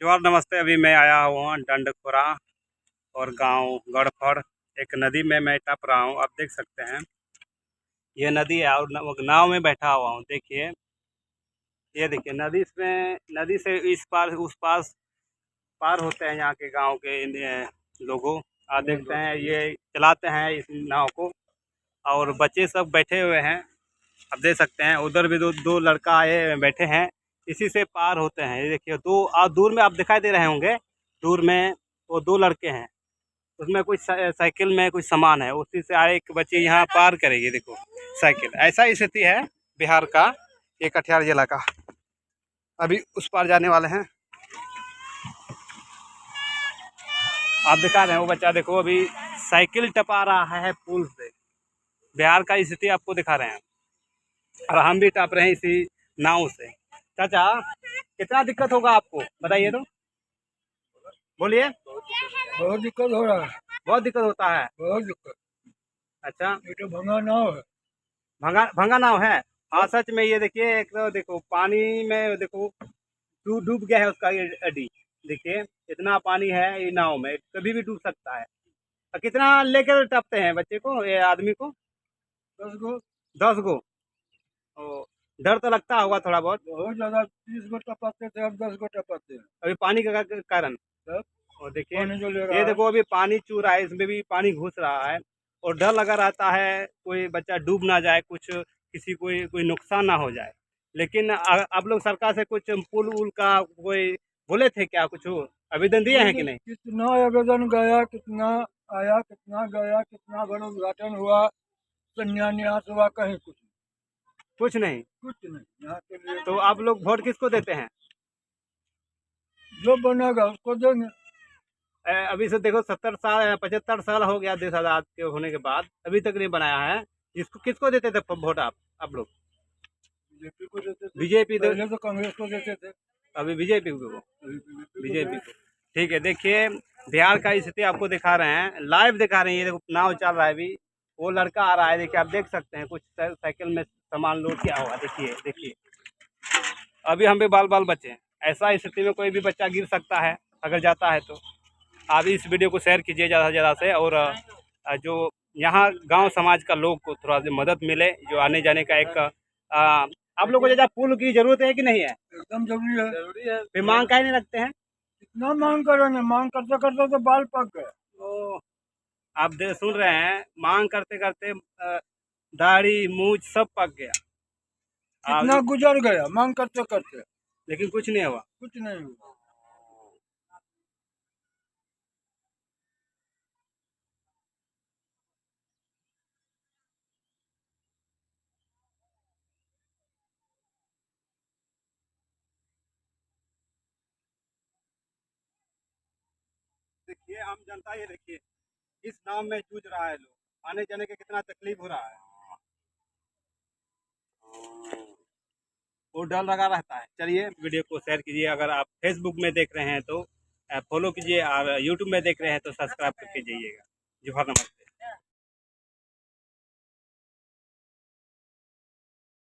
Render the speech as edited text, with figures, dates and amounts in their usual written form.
जोहार नमस्ते। अभी मैं आया हुआ हूँ डंडखोरा और गांव गढ़खड़। एक नदी में मैं टप रहा हूँ, आप देख सकते हैं ये नदी है और नाव में बैठा हुआ हूँ। देखिए, ये देखिए नदी में, नदी से इस पार उस पार होते हैं यहाँ के गांव के लोगों। आप देखते हैं ये चलाते हैं इस नाव को और बच्चे सब बैठे हुए हैं। आप देख सकते हैं उधर भी दो दो लड़का आए बैठे हैं, इसी से पार होते हैं। ये देखिए दो दूर में आप दिखाई दे रहे होंगे, दूर में वो दो लड़के हैं, उसमें कुछ साइकिल में कुछ सामान है, उसी से आए एक बच्चे यहाँ पार करेगी। देखो साइकिल, ऐसा स्थिति है बिहार का, ये कटिहार जिला का। अभी उस पार जाने वाले हैं, आप दिखा रहे हैं वो बच्चा देखो अभी साइकिल टपा रहा है पुल से। बिहार का स्थिति आपको दिखा रहे हैं और हम भी टप रहे हैं इसी नाव से। चाचा कितना दिक्कत होगा आपको बताइए तो, बोलिए। बहुत दिक्कत हो रहा है, बहुत दिक्कत होता है। बहुत दिक्कत। अच्छा, ये तो भंगा नाव है। भंगा भंगा नाव है। हाँ सच में, ये देखिए एक तो देखो पानी में देखो डूब गया है उसका ये अड्डी। देखिए इतना पानी है, ये नाव में कभी भी डूब सकता है। और कितना लेकर टपते हैं बच्चे को, ये आदमी को? 10 गो। 10 गो। ओ, डर तो लगता होगा थोड़ा बहुत। बहुत ज्यादा, 30 गो टपाते थे, अब 10 गो टपाते हैं। अभी पानी का कारण। सब और देखिए पानी जो ले रहा ये है। देखो अभी पानी चू रहा है, इसमें भी पानी घुस रहा है और डर लगा रहता है कोई बच्चा डूब ना जाए, कुछ किसी कोई नुकसान ना हो जाए। लेकिन आप लोग सरकार से कुछ पुल उल का कोई बोले थे क्या, कुछ आवेदन दिए हैं कि नहीं? कितना आवेदन गया, कितना आया, कितना गया, कितना घर उद्घाटन हुआ, शिलान्यास हुआ, कहीं कुछ कुछ नहीं। कुछ नहीं। यहाँ के लिए तो आप लोग वोट किसको देते हैं? जो बनेगा उसको देंगे। अभी से देखो 70 साल 75 साल हो गया देश आजाद के होने के बाद, अभी तक नहीं बनाया है। इसको किसको देते थे वोट आप लोग? बीजेपी को देते थे, बीजेपी। पहले तो कांग्रेस को देते थे, अभी बीजेपी को? बीजेपी देते को। ठीक है, देखिए बिहार का स्थिति आपको दिखा रहे हैं, लाइव दिखा रहे हैं। ये देखो नाव चल रहा है, अभी वो लड़का आ रहा है, देखिए आप देख सकते हैं कुछ साइकिल में सामान लोड किया हुआ। देखिए देखिए अभी हम भी बाल बाल बचे हैं। ऐसा स्थिति में कोई भी बच्चा गिर सकता है अगर जाता है तो। आप इस वीडियो को शेयर कीजिए ज़्यादा से ज़्यादा से, और जो यहाँ गांव समाज का लोग को थोड़ा सा मदद मिले, जो आने जाने का एक आप लोगों को ज़्यादा पुल की जरूरत है कि नहीं है? एकदम जरूरी है। फिर मांग काहे नहीं रखते हैं? कितना मांग करेंगे, मांग करते करते तो बाल पक गए। तो आप सुन रहे हैं, मांग करते करते दाढ़ी मूछ सब पक गया। कितना गुजर गया मांग करते करते, लेकिन कुछ नहीं हुआ। कुछ नहीं हुआ। देखिए आम जनता, ये देखिए इस नाव में जूझ रहा है, लोग आने जाने का कितना तकलीफ हो रहा है, वो डर लगा रहता है। चलिए वीडियो को शेयर कीजिए, अगर आप फेसबुक में देख रहे हैं तो फॉलो कीजिए और यूट्यूब में देख रहे हैं तो सब्सक्राइब करके जाइएगा। जोहार नमस्ते।